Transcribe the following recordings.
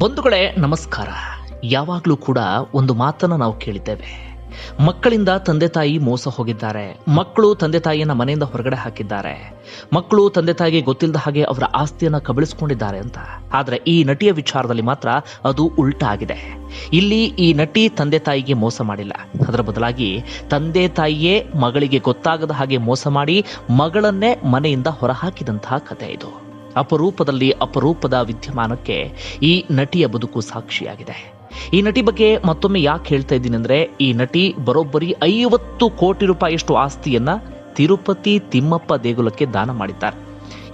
ಬಂಧುಗಳೇ ನಮಸ್ಕಾರ. ಯಾವಾಗಲೂ ಕೂಡ ಒಂದು ಮಾತನ್ನು ನಾವು ಕೇಳಿದ್ದೇವೆ. ಮಕ್ಕಳಿಂದ ತಂದೆ ತಾಯಿ ಮೋಸ ಹೋಗಿದ್ದಾರೆ, ಮಕ್ಕಳು ತಂದೆ ತಾಯಿಯನ್ನ ಮನೆಯಿಂದ ಹೊರಗಡೆ ಹಾಕಿದ್ದಾರೆ, ಮಕ್ಕಳು ತಂದೆ ತಾಯಿಗೆ ಗೊತ್ತಿಲ್ಲದ ಹಾಗೆ ಅವರ ಆಸ್ತಿಯನ್ನ ಕಬಳಿಸಿಕೊಂಡಿದ್ದಾರೆ ಅಂತ. ಆದರೆ ಈ ನಟಿಯ ವಿಚಾರದಲ್ಲಿ ಮಾತ್ರ ಅದು ಉಲ್ಟಾ ಆಗಿದೆ. ಇಲ್ಲಿ ಈ ನಟಿ ತಂದೆ ತಾಯಿಗೆ ಮೋಸ ಮಾಡಿಲ್ಲ, ಅದರ ಬದಲಾಗಿ ತಂದೆ ತಾಯಿಯೇ ಮಗಳಿಗೆ ಗೊತ್ತಾಗದ ಹಾಗೆ ಮೋಸ ಮಾಡಿ ಮಗಳನ್ನೇ ಮನೆಯಿಂದ ಹೊರಹಾಕಿದಂತಹ ಕಥೆ ಇದು. ಅಪರೂಪದಲ್ಲಿ ಅಪರೂಪದ ವಿದ್ಯಮಾನಕ್ಕೆ ಈ ನಟಿಯ ಬದುಕು ಸಾಕ್ಷಿಯಾಗಿದೆ. ಈ ನಟಿ ಬಗ್ಗೆ ಮತ್ತೊಮ್ಮೆ ಯಾಕೆ ಹೇಳ್ತಾ ಇದ್ದೀನಿ ಅಂದ್ರೆ, ಈ ನಟಿ ಬರೋಬ್ಬರಿ 50 ಕೋಟಿ ರೂಪಾಯಿಯಷ್ಟು ಆಸ್ತಿಯನ್ನ ತಿರುಪತಿ ತಿಮ್ಮಪ್ಪ ದೇಗುಲಕ್ಕೆ ದಾನ ಮಾಡಿದ್ದಾರೆ.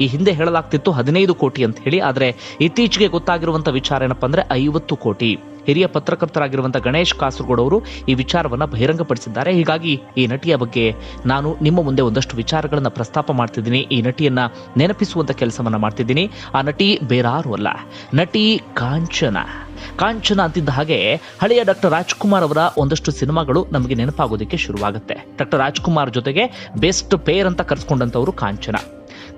ಈ ಹಿಂದೆ ಹೇಳಲಾಗ್ತಿತ್ತು 15 ಕೋಟಿ ಅಂತ ಹೇಳಿ, ಆದರೆ ಇತ್ತೀಚೆಗೆ ಗೊತ್ತಾಗಿರುವಂತ ವಿಚಾರ ಏನಪ್ಪಾ ಅಂದ್ರೆ 50 ಕೋಟಿ. ಹಿರಿಯ ಪತ್ರಕರ್ತರಾಗಿರುವಂಥ ಗಣೇಶ್ ಕಾಸರಗೋಡು ಅವರು ಈ ವಿಚಾರವನ್ನು ಬಹಿರಂಗಪಡಿಸಿದ್ದಾರೆ. ಹೀಗಾಗಿ ಈ ನಟಿಯ ಬಗ್ಗೆ ನಾನು ನಿಮ್ಮ ಮುಂದೆ ಒಂದಷ್ಟು ವಿಚಾರಗಳನ್ನು ಪ್ರಸ್ತಾಪ ಮಾಡ್ತಿದ್ದೀನಿ. ಈ ನಟಿಯನ್ನ ನೆನಪಿಸುವಂತ ಕೆಲಸವನ್ನ ಮಾಡ್ತಿದ್ದೀನಿ. ಆ ನಟಿ ಬೇರಾರು ಅಲ್ಲ, ನಟಿ ಕಾಂಚನ ಅಂತಿದ್ದ ಹಾಗೆ ಹಳೆಯ ಡಾಕ್ಟರ್ ರಾಜ್ಕುಮಾರ್ ಅವರ ಒಂದಷ್ಟು ಸಿನಿಮಾಗಳು ನಮಗೆ ನೆನಪಾಗೋದಕ್ಕೆ ಶುರುವಾಗುತ್ತೆ. ಡಾಕ್ಟರ್ ರಾಜ್ಕುಮಾರ್ ಜೊತೆಗೆ ಬೆಸ್ಟ್ ಪೇರ್ ಅಂತ ಕರೆಸ್ಕೊಂಡಂತವರು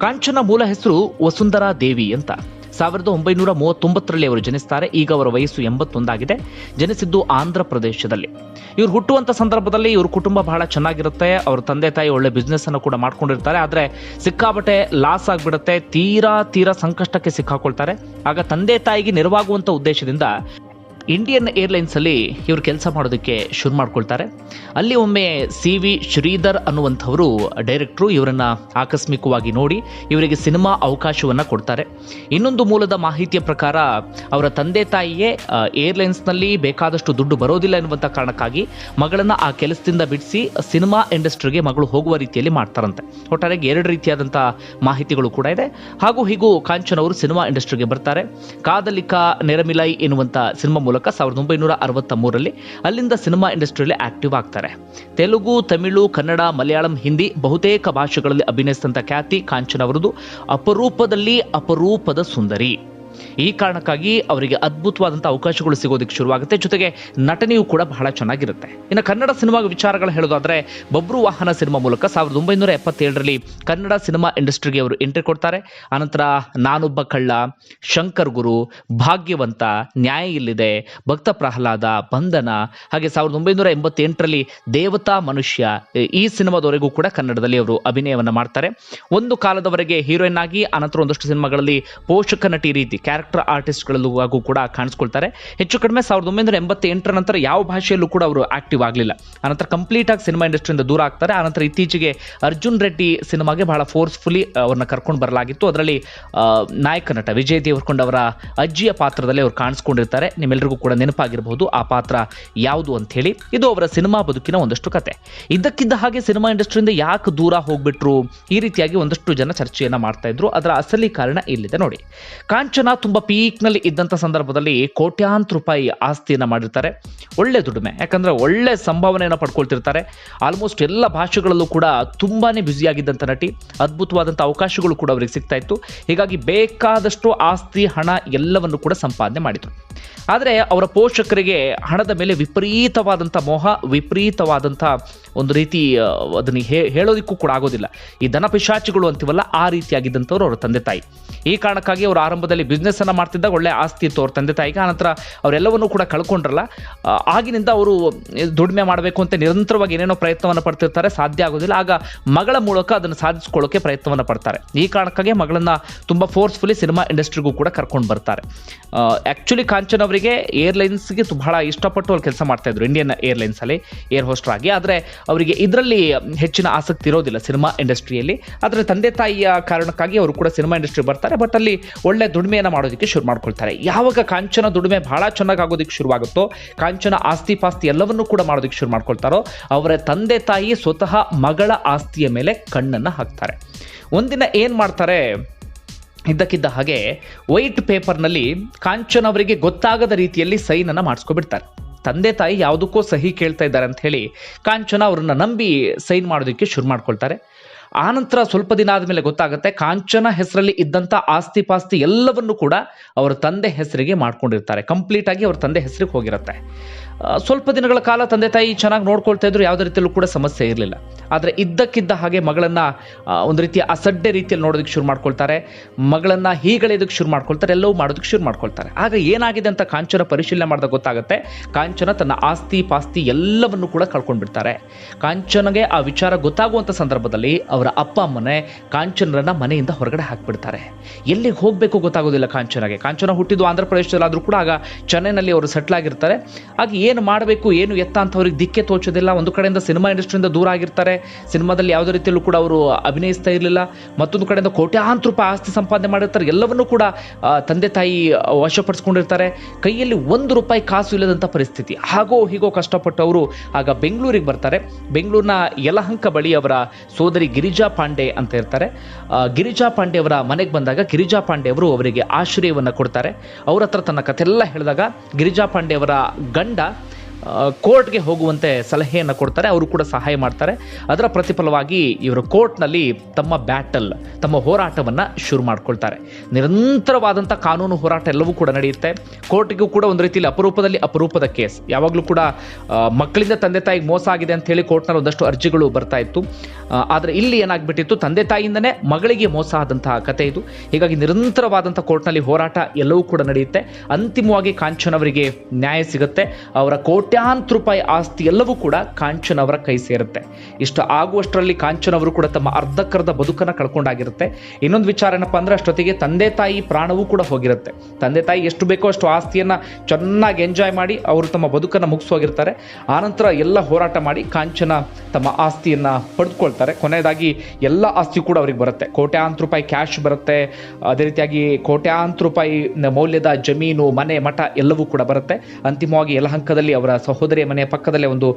ಕಾಂಚನ ಮೂಲ ಹೆಸರು ವಸುಂಧರಾ ದೇವಿ ಅಂತ. 1939ರಲ್ಲಿ ಅವರು ಜನಿಸ್ತಾರೆ. ಈಗ ಅವರ ವಯಸ್ಸು 81 ಆಗಿದೆ. ಜನಿಸಿದ್ದು ಆಂಧ್ರ ಪ್ರದೇಶದಲ್ಲಿ. ಇವರು ಹುಟ್ಟುವಂತ ಸಂದರ್ಭದಲ್ಲಿ ಇವ್ರ ಕುಟುಂಬ ಬಹಳ ಚೆನ್ನಾಗಿರುತ್ತೆ. ಅವ್ರ ತಂದೆ ತಾಯಿ ಒಳ್ಳೆ ಬಿಸ್ನೆಸ್ ಅನ್ನು ಕೂಡ ಮಾಡ್ಕೊಂಡಿರ್ತಾರೆ. ಆದ್ರೆ ಸಿಕ್ಕಾಬಟ್ಟೆ ಲಾಸ್ ಆಗ್ಬಿಡುತ್ತೆ, ತೀರಾ ಸಂಕಷ್ಟಕ್ಕೆ ಸಿಕ್ಕಾಕೊಳ್ತಾರೆ. ಆಗ ತಂದೆ ತಾಯಿಗೆ ನೆರವಾಗುವಂತ ಉದ್ದೇಶದಿಂದ ಇಂಡಿಯನ್ ಏರ್ಲೈನ್ಸ್ ಅಲ್ಲಿ ಇವರು ಕೆಲಸ ಮಾಡೋದಕ್ಕೆ ಶುರು ಮಾಡ್ಕೊಳ್ತಾರೆ. ಅಲ್ಲಿ ಒಮ್ಮೆ CV ಶ್ರೀಧರ್ ಅನ್ನುವಂಥವರು ಡೈರೆಕ್ಟ್ರು ಇವರನ್ನ ಆಕಸ್ಮಿಕವಾಗಿ ನೋಡಿ ಇವರಿಗೆ ಸಿನಿಮಾ ಅವಕಾಶವನ್ನ ಕೊಡ್ತಾರೆ. ಇನ್ನೊಂದು ಮೂಲದ ಮಾಹಿತಿಯ ಪ್ರಕಾರ ಅವರ ತಂದೆ ತಾಯಿಯೇ ಏರ್ಲೈನ್ಸ್ನಲ್ಲಿ ಬೇಕಾದಷ್ಟು ದುಡ್ಡು ಬರೋದಿಲ್ಲ ಎನ್ನುವಂಥ ಕಾರಣಕ್ಕಾಗಿ ಮಗಳನ್ನ ಆ ಕೆಲಸದಿಂದ ಬಿಡಿಸಿ ಸಿನಿಮಾ ಇಂಡಸ್ಟ್ರಿಗೆ ಮಗಳು ಹೋಗುವ ರೀತಿಯಲ್ಲಿ ಮಾಡ್ತಾರಂತೆ. ಒಟ್ಟಾರೆಗೆ 2 ರೀತಿಯಾದಂಥ ಮಾಹಿತಿಗಳು ಕೂಡ ಇದೆ. ಹಾಗೂ ಹೀಗೂ ಕಾಂಚನ್ ಅವರು ಸಿನಿಮಾ ಇಂಡಸ್ಟ್ರಿಗೆ ಬರ್ತಾರೆ. ಕಾದಲಿಕ ನೆರಮಿಲೈ ಎನ್ನುವಂಥ ಸಿನಿಮಾ ಮೂಲಕ 1963ರಲ್ಲಿ ಅಲ್ಲಿಂದ ಸಿನಿಮಾ ಇಂಡಸ್ಟ್ರಿಯಲ್ಲಿ ಆಕ್ಟಿವ್ ಆಗ್ತಾರೆ. ತೆಲುಗು, ತಮಿಳು, ಕನ್ನಡ, ಮಲಯಾಳಂ, ಹಿಂದಿ ಬಹುತೇಕ ಭಾಷೆಗಳಲ್ಲಿ ಅಭಿನಯಿಸಿದಂಥ ಖ್ಯಾತಿ ಕಾಂಚನ ಅವರದು. ಅಪರೂಪದಲ್ಲಿ ಅಪರೂಪದ ಸುಂದರಿ. ಈ ಕಾರಣಕ್ಕಾಗಿ ಅವರಿಗೆ ಅದ್ಭುತವಾದಂಥ ಅವಕಾಶಗಳು ಸಿಗೋದಕ್ಕೆ ಶುರುವಾಗುತ್ತೆ. ಜೊತೆಗೆ ನಟನೆಯೂ ಕೂಡ ಬಹಳ ಚೆನ್ನಾಗಿರುತ್ತೆ. ಇನ್ನು ಕನ್ನಡ ಸಿನಿಮಾ ವಿಚಾರಗಳು ಹೇಳೋದಾದ್ರೆ ಬಬ್ರು ವಾಹನ ಸಿನಿಮಾ ಮೂಲಕ 1977ರಲ್ಲಿ ಕನ್ನಡ ಸಿನಿಮಾ ಇಂಡಸ್ಟ್ರಿಗೆ ಅವರು ಎಂಟ್ರಿ ಕೊಡ್ತಾರೆ. ಆನಂತರ ನಾನೊಬ್ಬ ಕಳ್ಳ, ಶಂಕರ್ ಗುರು, ಭಾಗ್ಯವಂತ, ನ್ಯಾಯ ಇಲ್ಲಿದೆ, ಭಕ್ತ ಪ್ರಹ್ಲಾದ, ಬಂಧನ, ಹಾಗೆ 1988ರಲ್ಲಿ ದೇವತಾ ಮನುಷ್ಯ, ಈ ಸಿನಿಮಾದವರೆಗೂ ಕೂಡ ಕನ್ನಡದಲ್ಲಿ ಅವರು ಅಭಿನಯವನ್ನ ಮಾಡ್ತಾರೆ. ಒಂದು ಕಾಲದವರೆಗೆ ಹೀರೋಯಿನ್ ಆಗಿ, ಆನಂತರ ಒಂದಷ್ಟು ಸಿನಿಮಾಗಳಲ್ಲಿ ಪೋಷಕ ನಟಿ ರೀತಿ ಕ್ಯಾರೆಕ್ಟರ್ ಆರ್ಟಿಸ್ಟ್ಗಳಲ್ಲೂ ಕೂಡ ಕಾಣಿಸ್ಕೊಳ್ತಾರೆ. ಹೆಚ್ಚು ಕಡಿಮೆ 1988ರ ನಂತರ ಯಾವ ಭಾಷೆಯಲ್ಲೂ ಕೂಡ ಅವರು ಆಕ್ಟಿವ್ ಆಗಲಿಲ್ಲ. ಆನಂತರ ಕಂಪ್ಲೀಟ್ ಆಗಿ ಸಿನಿಮಾ ಇಂಡಸ್ಟ್ರಿಯಿಂದ ದೂರ ಆಗ್ತಾರೆ. ಆನಂತರ ಇತ್ತೀಚೆಗೆ ಅರ್ಜುನ್ ರೆಡ್ಡಿ ಸಿನಿಮಾಗೆ ಬಹಳ ಫೋರ್ಸ್ಫುಲಿ ಅವ್ರನ್ನ ಕರ್ಕೊಂಡು ಬರಲಾಗಿತ್ತು. ಅದರಲ್ಲಿ ನಾಯಕ ನಟ ವಿಜಯ್ ದೇವರಕೊಂಡ ಅವರ ಅಜ್ಜಿಯ ಪಾತ್ರದಲ್ಲಿ ಅವರು ಕಾಣಿಸ್ಕೊಂಡಿರ್ತಾರೆ. ನಿಮ್ಮೆಲ್ಲರಿಗೂ ಕೂಡ ನೆನಪಾಗಿರಬಹುದು ಆ ಪಾತ್ರ ಯಾವುದು ಅಂತ ಹೇಳಿ. ಇದು ಅವರ ಸಿನಿಮಾ ಬದುಕಿನ ಒಂದಷ್ಟು ಕತೆ. ಇದ್ದಕ್ಕಿದ್ದ ಹಾಗೆ ಸಿನಿಮಾ ಇಂಡಸ್ಟ್ರಿಯಿಂದ ಯಾಕೆ ದೂರ ಹೋಗ್ಬಿಟ್ರು, ಈ ರೀತಿಯಾಗಿ ಒಂದಷ್ಟು ಜನ ಚರ್ಚೆಯನ್ನ ಮಾಡ್ತಾ ಇದ್ರು. ಅದರ ಅಸಲಿ ಕಾರಣ ಇಲ್ಲಿದೆ ನೋಡಿ. ಕಾಂಚನ ತುಂಬಾ ಪೀಕ್ ನಲ್ಲಿ ಇದ್ದಂತ ಸಂದರ್ಭದಲ್ಲಿ ಕೋಟ್ಯಾಂತರ ರೂಪಾಯಿ ಆಸ್ತಿಯನ್ನ ಮಾಡಿರ್ತಾರೆ. ಒಳ್ಳೆ ದುಡಿಮೆ, ಯಾಕಂದ್ರೆ ಒಳ್ಳೆ ಸಂಭಾವನೆಯನ್ನ ಪಡ್ಕೊಳ್ತಿರ್ತಾರೆ. ಆಲ್ಮೋಸ್ಟ್ ಎಲ್ಲ ಭಾಷೆಗಳಲ್ಲೂ ಕೂಡ ತುಂಬಾನೇ ಬ್ಯುಸಿ ಆಗಿದ್ದಂತ ನಟಿ. ಅದ್ಭುತವಾದಂಥ ಅವಕಾಶಗಳು ಕೂಡ ಅವರಿಗೆ ಸಿಗ್ತಾ ಇತ್ತು. ಹೀಗಾಗಿ ಬೇಕಾದಷ್ಟು ಆಸ್ತಿ, ಹಣ ಎಲ್ಲವನ್ನು ಕೂಡ ಸಂಪಾದನೆ ಮಾಡಿದ್ರು. ಆದರೆ ಅವರ ಪೋಷಕರಿಗೆ ಹಣದ ಮೇಲೆ ವಿಪರೀತವಾದಂಥ ಮೋಹ, ವಿಪರೀತವಾದಂಥ ಒಂದು ರೀತಿ ಅದನ್ನ ಹೇಳೋದಕ್ಕೂ ಕೂಡ ಆಗೋದಿಲ್ಲ. ಈ ದನ ಪಿಶಾಚಿಗಳು ಅಂತೀವಲ್ಲ, ಆ ರೀತಿಯಾಗಿದ್ದಂಥವ್ರು ಅವರ ತಂದೆ ತಾಯಿ. ಈ ಕಾರಣಕ್ಕಾಗಿ ಅವರು ಆರಂಭದಲ್ಲಿ ಬಿಸ್ನೆಸ್ ಅನ್ನ ಮಾಡ್ತಿದ್ದಾಗ ಒಳ್ಳೆ ಆಸ್ತಿ ಇತ್ತು ಅವ್ರ ತಂದೆ ತಾಯಿಗೆ. ಆನಂತರ ಅವರೆಲ್ಲವನ್ನೂ ಕೂಡ ಕಳ್ಕೊಂಡ್ರಲ್ಲ, ಆಗಿನಿಂದ ಅವರು ದುಡಿಮೆ ಮಾಡಬೇಕು ಅಂತ ನಿರಂತರವಾಗಿ ಏನೇನೋ ಪ್ರಯತ್ನವನ್ನು ಪಡ್ತಿರ್ತಾರೆ. ಸಾಧ್ಯ ಆಗೋದಿಲ್ಲ. ಆಗ ಮಗಳ ಮೂಲಕ ಅದನ್ನು ಸಾಧಿಸಿಕೊಳ್ಳೋಕೆ ಪ್ರಯತ್ನವನ್ನು ಪಡ್ತಾರೆ. ಈ ಕಾರಣಕ್ಕಾಗಿ ಮಗಳನ್ನ ತುಂಬಾ ಫೋರ್ಸ್ಫುಲಿ ಸಿನಿಮಾ ಇಂಡಸ್ಟ್ರಿಗೂ ಕೂಡ ಕರ್ಕೊಂಡು ಬರ್ತಾರೆ. ಆಕ್ಚುಲಿ ಕಾಂಚನ್ ಅವರಿಗೆ ಏರ್ಲೈನ್ಸ್ಗೆ ಬಹಳ ಇಷ್ಟಪಟ್ಟು ಅವ್ರು ಕೆಲಸ ಮಾಡ್ತಾ ಇದ್ರು, ಇಂಡಿಯನ್ ಏರ್ಲೈನ್ಸ್ ಅಲ್ಲಿ ಏರ್ ಹೋಸ್ಟರ್ ಆಗಿ. ಆದರೆ ಅವರಿಗೆ ಇದರಲ್ಲಿ ಹೆಚ್ಚಿನ ಆಸಕ್ತಿ ಇರೋದಿಲ್ಲ ಸಿನಿಮಾ ಇಂಡಸ್ಟ್ರಿಯಲ್ಲಿ. ಆದರೆ ತಂದೆ ತಾಯಿಯ ಕಾರಣಕ್ಕಾಗಿ ಅವರು ಕೂಡ ಸಿನಿಮಾ ಇಂಡಸ್ಟ್ರಿ ಬರ್ತಾರೆ. ಬಟ್ ಅಲ್ಲಿ ಒಳ್ಳೆ ದುಡಿಮೆಯನ್ನು ಮಾಡೋದಕ್ಕೆ ಶುರು ಮಾಡ್ಕೊಳ್ತಾರೆ. ಯಾವಾಗ ಕಾಂಚನ ದುಡಿಮೆ ಬಹಳ ಚೆನ್ನಾಗಿ ಆಗೋದಕ್ಕೆ ಶುರುವಾಗುತ್ತೋ, ಕಾಂಚನ ಆಸ್ತಿ ಪಾಸ್ತಿ ಎಲ್ಲವನ್ನೂ ಕೂಡ ಮಾಡೋದಕ್ಕೆ ಶುರು ಮಾಡ್ಕೊಳ್ತಾರೋ, ಅವರ ತಂದೆ ತಾಯಿ ಸ್ವತಃ ಮಗಳ ಆಸ್ತಿಯ ಮೇಲೆ ಕಣ್ಣನ್ನು ಹಾಕ್ತಾರೆ. ಒಂದಿನ ಏನ್ ಮಾಡ್ತಾರೆ, ಇದ್ದಕ್ಕಿದ್ದ ಹಾಗೆ ವೈಟ್ ಪೇಪರ್ನಲ್ಲಿ ಕಾಂಚನ್ ಅವರಿಗೆ ಗೊತ್ತಾಗದ ರೀತಿಯಲ್ಲಿ ಸೈನ್ ಅನ್ನ ಮಾಡಿಸ್ಕೊಬಿಡ್ತಾರೆ. ತಂದೆ ತಾಯಿ ಯಾವುದಕ್ಕೋ ಸಹಿ ಕೇಳ್ತಾ ಇದ್ದಾರೆ ಅಂತ ಹೇಳಿ ಕಾಂಚನ ಅವ್ರನ್ನ ನಂಬಿ ಸೈನ್ ಮಾಡೋದಕ್ಕೆ ಶುರು ಮಾಡ್ಕೊಳ್ತಾರೆ. ಆನಂತರ ಸ್ವಲ್ಪ ದಿನ ಆದಮೇಲೆ ಗೊತ್ತಾಗುತ್ತೆ, ಕಾಂಚನ ಹೆಸರಲ್ಲಿ ಇದ್ದಂಥ ಆಸ್ತಿ ಪಾಸ್ತಿ ಎಲ್ಲವನ್ನು ಕೂಡ ಅವರ ತಂದೆ ಹೆಸರಿಗೆ ಮಾಡ್ಕೊಂಡಿರ್ತಾರೆ. ಕಂಪ್ಲೀಟ್ ಆಗಿ ಅವ್ರ ತಂದೆ ಹೆಸರಿಗೆ ಹೋಗಿರುತ್ತೆ. ಸ್ವಲ್ಪ ದಿನಗಳ ಕಾಲ ತಂದೆ ತಾಯಿ ಚೆನ್ನಾಗಿ ನೋಡ್ಕೊಳ್ತಾ ಇದ್ರು, ಯಾವುದೇ ರೀತಿಯಲ್ಲೂ ಕೂಡ ಸಮಸ್ಯೆ ಇರಲಿಲ್ಲ. ಆದರೆ ಇದ್ದಕ್ಕಿದ್ದ ಹಾಗೆ ಮಗಳನ್ನು ಒಂದು ರೀತಿಯ ಅಸಡ್ಡೆ ರೀತಿಯಲ್ಲಿ ನೋಡೋದಕ್ಕೆ ಶುರು ಮಾಡ್ಕೊಳ್ತಾರೆ, ಮಗಳನ್ನು ಹೀಗಳೆಯೋದಕ್ಕೆ ಶುರು ಮಾಡ್ಕೊಳ್ತಾರೆ, ಎಲ್ಲವೂ ಮಾಡೋದಕ್ಕೆ ಶುರು ಮಾಡ್ಕೊಳ್ತಾರೆ. ಆಗ ಏನಾಗಿದೆ ಅಂತ ಕಾಂಚನ ಪರಿಶೀಲನೆ ಮಾಡಿದಾಗ ಗೊತ್ತಾಗುತ್ತೆ, ಕಾಂಚನ ತನ್ನ ಆಸ್ತಿ ಪಾಸ್ತಿ ಎಲ್ಲವನ್ನು ಕೂಡ ಕಳ್ಕೊಂಡ್ಬಿಡ್ತಾರೆ. ಕಾಂಚನಗೆ ಆ ವಿಚಾರ ಗೊತ್ತಾಗುವಂಥ ಸಂದರ್ಭದಲ್ಲಿ ಅವರ ಅಪ್ಪ ಅಮ್ಮನೇ ಕಾಂಚನರನ್ನ ಮನೆಯಿಂದ ಹೊರಗಡೆ ಹಾಕಿಬಿಡ್ತಾರೆ. ಎಲ್ಲಿಗೆ ಹೋಗಬೇಕು ಗೊತ್ತಾಗೋದಿಲ್ಲ ಕಾಂಚನಗೆ. ಕಾಂಚನ ಹುಟ್ಟಿದ್ದು ಆಂಧ್ರ ಪ್ರದೇಶದಲ್ಲಾದರೂ ಕೂಡ ಆಗ ಚೆನ್ನೈನಲ್ಲಿ ಅವರು ಸೆಟ್ಲ್ ಆಗಿರ್ತಾರೆ. ಆಗ ಏನು ಮಾಡಬೇಕು ಏನು ಎತ್ತ ಅಂತ ಅವ್ರಿಗೆ ದಿಕ್ಕೆ ತೋಚೋದಿಲ್ಲ. ಒಂದು ಕಡೆಯಿಂದ ಸಿನಿಮಾ ಇಂಡಸ್ಟ್ರಿಯಿಂದ ದೂರ ಆಗಿರ್ತಾರೆ, ಸಿನಿಮಾದಲ್ಲಿ ಯಾವುದೇ ರೀತಿಯಲ್ಲೂ ಕೂಡ ಅವರು ಅಭಿನಯಿಸ್ತಾ ಇರಲಿಲ್ಲ. ಮತ್ತೊಂದು ಕಡೆಯಿಂದ ಕೋಟ್ಯಾಂತರ ರೂಪಾಯಿ ಆಸ್ತಿ ಸಂಪಾದನೆ ಮಾಡಿರ್ತಾರೆ, ಎಲ್ಲವನ್ನೂ ಕೂಡ ತಂದೆ ತಾಯಿ ವಶಪಡಿಸ್ಕೊಂಡಿರ್ತಾರೆ. ಕೈಯಲ್ಲಿ ₹1 ಕಾಸು ಇಲ್ಲದಂಥ ಪರಿಸ್ಥಿತಿ. ಹಾಗೋ ಹೀಗೋ ಕಷ್ಟಪಟ್ಟು ಅವರು ಆಗ ಬೆಂಗಳೂರಿಗೆ ಬರ್ತಾರೆ. ಬೆಂಗಳೂರಿನ ಯಲಹಂಕ ಬಳಿ ಅವರ ಸೋದರಿ ಗಿರಿಜಾ ಪಾಂಡೆ ಅಂತ ಇರ್ತಾರೆ. ಗಿರಿಜಾ ಪಾಂಡೆ ಅವರ ಮನೆಗೆ ಬಂದಾಗ ಗಿರಿಜಾ ಪಾಂಡೆ ಅವರು ಅವರಿಗೆ ಆಶ್ರಯವನ್ನು ಕೊಡ್ತಾರೆ. ಅವ್ರ ಹತ್ರ ತನ್ನ ಕಥೆಲ್ಲ ಹೇಳಿದಾಗ ಗಿರಿಜಾ ಪಾಂಡೆ ಅವರ ಗಂಡ ಕೋರ್ಟ್ಗೆ ಹೋಗುವಂತೆ ಸಲಹೆಯನ್ನು ಕೊಡ್ತಾರೆ. ಅವರು ಕೂಡ ಸಹಾಯ ಮಾಡ್ತಾರೆ. ಅದರ ಪ್ರತಿಫಲವಾಗಿ ಇವರು ಕೋರ್ಟ್ನಲ್ಲಿ ತಮ್ಮ ಹೋರಾಟವನ್ನು ಶುರು ಮಾಡ್ಕೊಳ್ತಾರೆ. ನಿರಂತರವಾದಂಥ ಕಾನೂನು ಹೋರಾಟ ಎಲ್ಲವೂ ಕೂಡ ನಡೆಯುತ್ತೆ. ಕೋರ್ಟ್ಗೂ ಕೂಡ ಒಂದು ರೀತಿಯಲ್ಲಿ ಅಪರೂಪದ ಕೇಸ್. ಯಾವಾಗಲೂ ಕೂಡ ಮಕ್ಕಳಿಂದ ತಂದೆ ತಾಯಿಗೆ ಮೋಸ ಆಗಿದೆ ಅಂತ ಹೇಳಿ ಕೋರ್ಟ್ನಲ್ಲಿ ಒಂದಷ್ಟು ಅರ್ಜಿಗಳು ಬರ್ತಾ ಇತ್ತು. ಆದರೆ ಇಲ್ಲಿ ಏನಾಗ್ಬಿಟ್ಟಿತ್ತು, ತಂದೆ ತಾಯಿಯಿಂದನೇ ಮಗಳಿಗೆ ಮೋಸ ಆದಂತಹ ಕತೆ ಇದು. ಹೀಗಾಗಿ ನಿರಂತರವಾದಂಥ ಕೋರ್ಟ್ನಲ್ಲಿ ಹೋರಾಟ ಎಲ್ಲವೂ ಕೂಡ ನಡೆಯುತ್ತೆ. ಅಂತಿಮವಾಗಿ ಕಾಂಚನ್ ಅವರಿಗೆ ನ್ಯಾಯ ಸಿಗುತ್ತೆ. ಅವರ ಕೋಟ್ಯಾಂತರ ರೂಪಾಯಿ ಆಸ್ತಿ ಎಲ್ಲವೂ ಕೂಡ ಕಾಂಚನ್ ಅವರ ಕೈ ಸೇರುತ್ತೆ. ಇಷ್ಟು ಆಗುವಷ್ಟರಲ್ಲಿ ಕಾಂಚನ್ ಅವರು ಕೂಡ ತಮ್ಮ ಅರ್ಧಕ್ಕರ್ಧ ಬದುಕನ್ನು ಕಳ್ಕೊಂಡಾಗಿರುತ್ತೆ. ಇನ್ನೊಂದು ವಿಚಾರ ಏನಪ್ಪ ಅಂದ್ರೆ, ಅಷ್ಟೊತ್ತಿಗೆ ತಂದೆ ತಾಯಿ ಪ್ರಾಣವೂ ಕೂಡ ಹೋಗಿರುತ್ತೆ. ತಂದೆ ತಾಯಿ ಎಷ್ಟು ಬೇಕೋ ಅಷ್ಟು ಆಸ್ತಿಯನ್ನು ಚೆನ್ನಾಗಿ ಎಂಜಾಯ್ ಮಾಡಿ ಅವರು ತಮ್ಮ ಬದುಕನ್ನು ಮುಗಿಸೋಗಿರ್ತಾರೆ. ಆನಂತರ ಎಲ್ಲ ಹೋರಾಟ ಮಾಡಿ ಕಾಂಚನ ತಮ್ಮ ಆಸ್ತಿಯನ್ನು ಪಡೆದುಕೊಳ್ತಾರೆ. ಕೊನೆಯದಾಗಿ ಎಲ್ಲ ಆಸ್ತಿ ಕೂಡ ಅವ್ರಿಗೆ ಬರುತ್ತೆ. ಕೋಟ್ಯಾಂತರ ರೂಪಾಯಿ ಕ್ಯಾಶ್ ಬರುತ್ತೆ. ಅದೇ ರೀತಿಯಾಗಿ ಕೋಟ್ಯಾಂತರ ರೂಪಾಯಿ ಮೌಲ್ಯದ ಜಮೀನು, ಮನೆ, ಮಠ ಎಲ್ಲವೂ ಕೂಡ ಬರುತ್ತೆ. ಅಂತಿಮವಾಗಿ ಯಲಹಂಕದಲ್ಲಿ ಅವರ ಸಹೋದರಿಯ ಮನೆಯ ಪಕ್ಕದಲ್ಲೇ ಒಂದು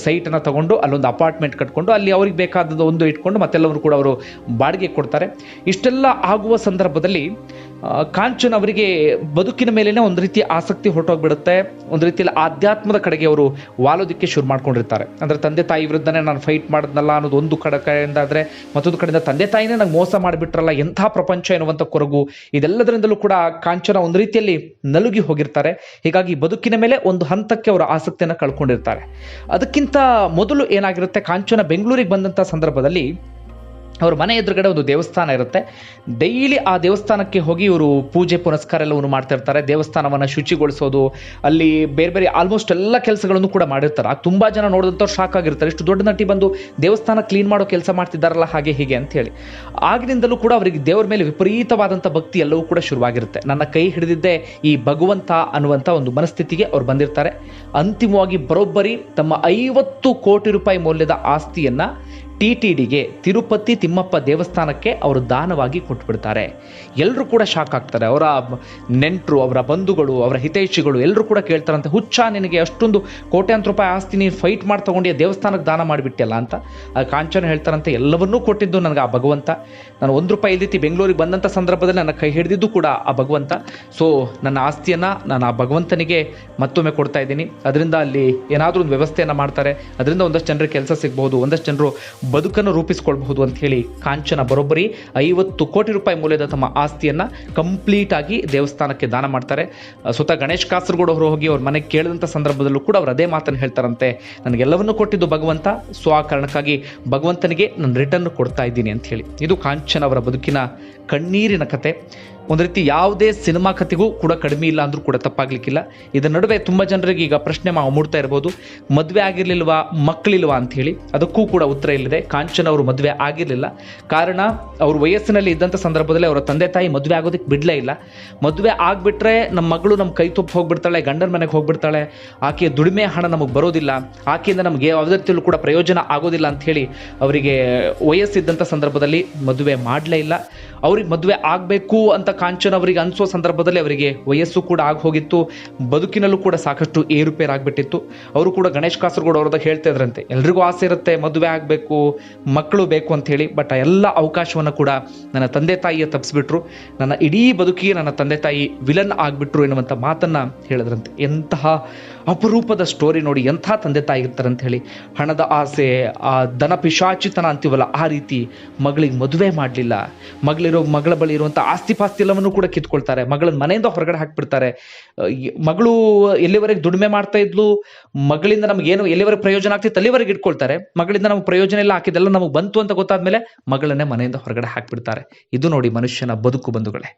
ಸೈಟನ್ನು ತಗೊಂಡು ಅಲ್ಲೊಂದು ಅಪಾರ್ಟ್ಮೆಂಟ್ ಕಟ್ಕೊಂಡು ಅಲ್ಲಿ ಅವ್ರಿಗೆ ಬೇಕಾದದ್ದು ಒಂದು ಇಟ್ಕೊಂಡು ಮತ್ತೆಲ್ಲವರು ಕೂಡ ಅವರು ಬಾಡಿಗೆ ಕೊಡ್ತಾರೆ. ಇಷ್ಟೆಲ್ಲ ಆಗುವ ಸಂದರ್ಭದಲ್ಲಿ ಕಾಂಚನ್ ಅವರಿಗೆ ಬದುಕಿನ ಮೇಲೇನೆ ಒಂದು ರೀತಿಯ ಆಸಕ್ತಿ ಹೊರಟೋಗ್ಬಿಡುತ್ತೆ. ಒಂದು ರೀತಿಯಲ್ಲಿ ಆಧ್ಯಾತ್ಮದ ಕಡೆಗೆ ಅವರು ವಾಲೋದಕ್ಕೆ ಶುರು ಮಾಡ್ಕೊಂಡಿರ್ತಾರೆ. ಅಂದರೆ ತಂದೆ ತಾಯಿ ವಿರುದ್ಧನೇ ನಾನು ಫೈಟ್ ಮಾಡಿದ್ನಲ್ಲ ಅನ್ನೋದು ಒಂದು ಕಡೆಯಿಂದ ಆದರೆ, ಮತ್ತೊಂದು ಕಡೆಯಿಂದ ತಂದೆ ತಾಯಿನೇ ನಂಗೆ ಮೋಸ ಮಾಡಿಬಿಟ್ರಲ್ಲ, ಎಂಥ ಪ್ರಪಂಚ ಎನ್ನುವಂಥ ಕೊರಗು, ಇದೆಲ್ಲದರಿಂದಲೂ ಕೂಡ ಕಾಂಚನ ಒಂದು ರೀತಿಯಲ್ಲಿ ನಲುಗಿ ಹೋಗಿರ್ತಾರೆ. ಹೀಗಾಗಿ ಬದುಕಿನ ಮೇಲೆ ಒಂದು ಹಂತಕ್ಕೆ ಅವರ ಆಸಕ್ತಿಯನ್ನು ಕಳ್ಕೊಂಡಿರ್ತಾರೆ. ಅದಕ್ಕಿಂತ ಮೊದಲು ಏನಾಗಿರುತ್ತೆ, ಕಾಂಚನ ಬೆಂಗಳೂರಿಗೆ ಬಂದಂಥ ಸಂದರ್ಭದಲ್ಲಿ ಅವ್ರ ಮನೆ ಎದುರುಗಡೆ ಒಂದು ದೇವಸ್ಥಾನ ಇರುತ್ತೆ. ಡೈಲಿ ಆ ದೇವಸ್ಥಾನಕ್ಕೆ ಹೋಗಿ ಇವರು ಪೂಜೆ ಪುನಸ್ಕಾರ ಎಲ್ಲವನ್ನು ಮಾಡ್ತಾ ಇರ್ತಾರೆ. ದೇವಸ್ಥಾನವನ್ನು ಶುಚಿಗೊಳಿಸೋದು, ಅಲ್ಲಿ ಬೇರೆ ಬೇರೆ ಆಲ್ಮೋಸ್ಟ್ ಎಲ್ಲ ಕೆಲಸಗಳನ್ನು ಕೂಡ ಮಾಡಿರ್ತಾರೆ. ಆಗ ತುಂಬ ಜನ ನೋಡಿದಂಥವ್ರು ಶಾಕ್ ಆಗಿರ್ತಾರೆ, ಇಷ್ಟು ದೊಡ್ಡ ನಟಿ ಬಂದು ದೇವಸ್ಥಾನ ಕ್ಲೀನ್ ಮಾಡೋ ಕೆಲಸ ಮಾಡ್ತಿದ್ದಾರಲ್ಲ ಹಾಗೆ ಹೀಗೆ ಅಂತ ಹೇಳಿ. ಆಗಿನಿಂದಲೂ ಕೂಡ ಅವರಿಗೆ ದೇವರ ಮೇಲೆ ವಿಪರೀತವಾದಂಥ ಭಕ್ತಿ ಎಲ್ಲವೂ ಕೂಡ ಶುರುವಾಗಿರುತ್ತೆ. ನನ್ನ ಕೈ ಹಿಡಿದಿದ್ದೇ ಈ ಭಗವಂತ ಅನ್ನುವಂಥ ಒಂದು ಮನಸ್ಥಿತಿಗೆ ಅವ್ರು ಬಂದಿರ್ತಾರೆ. ಅಂತಿಮವಾಗಿ ಬರೋಬ್ಬರಿ ತಮ್ಮ 50 ಕೋಟಿ ರೂಪಾಯಿ ಮೌಲ್ಯದ ಆಸ್ತಿಯನ್ನು TTDಗೆ, ತಿರುಪತಿ ತಿಮ್ಮಪ್ಪ ದೇವಸ್ಥಾನಕ್ಕೆ ಅವರು ದಾನವಾಗಿ ಕೊಟ್ಬಿಡ್ತಾರೆ. ಎಲ್ಲರೂ ಕೂಡ ಶಾಕ್ ಆಗ್ತಾರೆ. ಅವರ ನೆಂಟರು, ಅವರ ಬಂಧುಗಳು, ಅವರ ಹಿತೈಷಿಗಳು ಎಲ್ಲರೂ ಕೂಡ ಕೇಳ್ತಾರಂತೆ, ಹುಚ್ಚ ನಿನಗೆ ಅಷ್ಟೊಂದು ಕೋಟ್ಯಾಂತರ ರೂಪಾಯಿ ಆಸ್ತಿ ನೀನು ಫೈಟ್ ಮಾಡಿ ತಗೊಂಡು ದೇವಸ್ಥಾನಕ್ಕೆ ದಾನ ಮಾಡಿಬಿಟ್ಟಲ್ಲ ಅಂತ. ಕಾಂಚನ ಹೇಳ್ತಾರಂತೆ, ಎಲ್ಲವನ್ನೂ ಕೊಟ್ಟಿದ್ದು ನನಗೆ ಆ ಭಗವಂತ. ನಾನು ₹1 ಇಲ್ದಿತ್ತು ಬೆಂಗಳೂರಿಗೆ ಬಂದಂಥ ಸಂದರ್ಭದಲ್ಲಿ ನನ್ನ ಕೈ ಹಿಡಿದಿದ್ದು ಕೂಡ ಆ ಭಗವಂತ. ಸೊ ನನ್ನ ಆಸ್ತಿಯನ್ನು ನಾನು ಆ ಭಗವಂತನಿಗೆ ಮತ್ತೊಮ್ಮೆ ಕೊಡ್ತಾ ಇದ್ದೀನಿ. ಅದರಿಂದ ಅಲ್ಲಿ ಏನಾದರೂ ಒಂದು ವ್ಯವಸ್ಥೆಯನ್ನು ಮಾಡ್ತಾರೆ, ಅದರಿಂದ ಒಂದಷ್ಟು ಜನರಿಗೆ ಕೆಲಸ ಸಿಗಬಹುದು, ಒಂದಷ್ಟು ಜನರು ಬದುಕನ್ನು ರೂಪಿಸ್ಕೊಳ್ಬಹುದು ಅಂತ ಹೇಳಿ ಕಾಂಚನ ಬರೋಬ್ಬರಿ 50 ಕೋಟಿ ರೂಪಾಯಿ ಮೌಲ್ಯದ ತಮ್ಮ ಆಸ್ತಿಯನ್ನು ಕಂಪ್ಲೀಟ್ ಆಗಿ ದೇವಸ್ಥಾನಕ್ಕೆ ದಾನ ಮಾಡ್ತಾರೆ. ಸ್ವತಃ ಗಣೇಶ್ ಕಾಸರಗೋಡು ಅವರು ಹೋಗಿ ಅವ್ರ ಮನೆಗೆ ಕೇಳಿದಂಥ ಸಂದರ್ಭದಲ್ಲೂ ಕೂಡ ಅವ್ರು ಅದೇ ಮಾತನ್ನು ಹೇಳ್ತಾರಂತೆ, ನನಗೆಲ್ಲವನ್ನೂ ಕೊಟ್ಟಿದ್ದು ಭಗವಂತ, ಸೊ ಆ ಕಾರಣಕ್ಕಾಗಿ ಭಗವಂತನಿಗೆ ನಾನು ರಿಟರ್ನ್ ಕೊಡ್ತಾ ಇದ್ದೀನಿ ಅಂತ ಹೇಳಿ. ಇದು ಕಾಂಚನ ಅವರ ಬದುಕಿನ ಕಣ್ಣೀರಿನ ಕತೆ. ಒಂದು ರೀತಿ ಯಾವುದೇ ಸಿನಿಮಾ ಕಥೆಗೂ ಕೂಡ ಕಡಿಮೆ ಇಲ್ಲ ಅಂದರೂ ಕೂಡ ತಪ್ಪಾಗಲಿಕ್ಕಿಲ್ಲ. ಇದರ ನಡುವೆ ತುಂಬ ಜನರಿಗೆ ಈಗ ಪ್ರಶ್ನೆ ಮೂಡ್ತಾ ಇರ್ಬೋದು, ಮದುವೆ ಆಗಿರಲಿಲ್ವಾ, ಮಕ್ಕಳಿಲ್ವಾ ಅಂತ ಹೇಳಿ. ಅದಕ್ಕೂ ಕೂಡ ಉತ್ತರ ಇಲ್ಲಿದೆ. ಕಾಂಚನ ಅವರು ಮದುವೆ ಆಗಿರಲಿಲ್ಲ. ಕಾರಣ, ಅವ್ರ ವಯಸ್ಸಿನಲ್ಲಿ ಇದ್ದಂಥ ಸಂದರ್ಭದಲ್ಲಿ ಅವರ ತಂದೆ ತಾಯಿ ಮದುವೆ ಆಗೋದಕ್ಕೆ ಬಿಡಲೇ ಇಲ್ಲ. ಮದುವೆ ಆಗಿಬಿಟ್ರೆ ನಮ್ಮ ಮಗಳು ನಮ್ಮ ಕೈ ತುಪ್ಪ ಹೋಗ್ಬಿಡ್ತಾಳೆ, ಗಂಡನ ಮನೆಗೆ ಹೋಗ್ಬಿಡ್ತಾಳೆ, ಆಕೆಯ ದುಡಿಮೆ ಹಣ ನಮಗೆ ಬರೋದಿಲ್ಲ, ಆಕೆಯಿಂದ ನಮಗೆ ಯಾವುದೇ ರೀತಿಯಲ್ಲೂ ಕೂಡ ಪ್ರಯೋಜನ ಆಗೋದಿಲ್ಲ ಅಂತ ಹೇಳಿ ಅವರಿಗೆ ವಯಸ್ಸಿದ್ದಂಥ ಸಂದರ್ಭದಲ್ಲಿ ಮದುವೆ ಮಾಡಲೇ ಇಲ್ಲ. ಅವ್ರಿಗೆ ಮದುವೆ ಆಗಬೇಕು ಅಂತ ಕಾಂಚನ್ ಅವರಿಗೆ ಅನಿಸೋ ಸಂದರ್ಭದಲ್ಲಿ ಅವರಿಗೆ ವಯಸ್ಸು ಕೂಡ ಆಗಿ ಹೋಗಿತ್ತು. ಬದುಕಿನಲ್ಲೂ ಕೂಡ ಸಾಕಷ್ಟು ಏರುಪೇರು ಆಗಿಬಿಟ್ಟಿತ್ತು. ಅವರು ಕೂಡ ಗಣೇಶ್ ಕಾಸರಗೋಡು ಅವ್ರದಾಗ ಹೇಳ್ತಾ ಇದ್ರಂತೆ, ಎಲ್ರಿಗೂ ಆಸೆ ಇರುತ್ತೆ ಮದುವೆ ಆಗಬೇಕು, ಮಕ್ಕಳು ಬೇಕು ಅಂತ ಹೇಳಿ. ಬಟ್ ಆ ಎಲ್ಲ ಅವಕಾಶವನ್ನು ಕೂಡ ನನ್ನ ತಂದೆ ತಾಯಿಯ ತಪ್ಪಿಸ್ಬಿಟ್ರು. ನನ್ನ ಇಡೀ ಬದುಕಿಗೆ ನನ್ನ ತಂದೆ ತಾಯಿ ವಿಲನ್ ಆಗಿಬಿಟ್ರು ಎನ್ನುವಂಥ ಮಾತನ್ನು ಹೇಳಿದ್ರಂತೆ. ಎಂತಹ ಅಪರೂಪದ ಸ್ಟೋರಿ ನೋಡಿ, ಎಂಥ ತಂದೆ ತಾಯಿ ಇರ್ತಾರೆ ಅಂತ ಹೇಳಿ. ಹಣದ ಆಸೆ, ಆ ದನ ಪಿಶಾಚಿತನ ಅಂತೀವಲ್ಲ, ಆ ರೀತಿ ಮಗಳಿಗೆ ಮದುವೆ ಮಾಡಲಿಲ್ಲ. ಮಗಳಿರೋ ಮಗಳ ಬಳಿ ಇರುವಂತ ಆಸ್ತಿ ಪಾಸ್ತಿ ಎಲ್ಲವನ್ನು ಕೂಡ ಕಿತ್ಕೊಳ್ತಾರೆ. ಮಗಳನ್ನ ಮನೆಯಿಂದ ಹೊರಗಡೆ ಹಾಕ್ಬಿಡ್ತಾರೆ. ಮಗಳು ಎಲ್ಲಿವರೆಗೆ ದುಡಿಮೆ ಮಾಡ್ತಾ ಇದ್ಲು, ಮಗಳಿಂದ ನಮ್ಗೇನು ಎಲ್ಲಿವರೆಗೆ ಪ್ರಯೋಜನ ಆಗ್ತಿತ್ತು ಅಲ್ಲಿವರೆಗೆ ಇಟ್ಕೊಳ್ತಾರೆ. ಮಗಳಿಂದ ನಮ್ಗೆ ಪ್ರಯೋಜನ ಇಲ್ಲ, ಹಾಕಿದೆಲ್ಲ ನಮಗೆ ಬಂತು ಅಂತ ಗೊತ್ತಾದ್ಮೇಲೆ ಮಗಳನ್ನೇ ಮನೆಯಿಂದ ಹೊರಗಡೆ ಹಾಕ್ಬಿಡ್ತಾರೆ. ಇದು ನೋಡಿ ಮನುಷ್ಯನ ಬದುಕು ಬಂಧುಗಳೇ.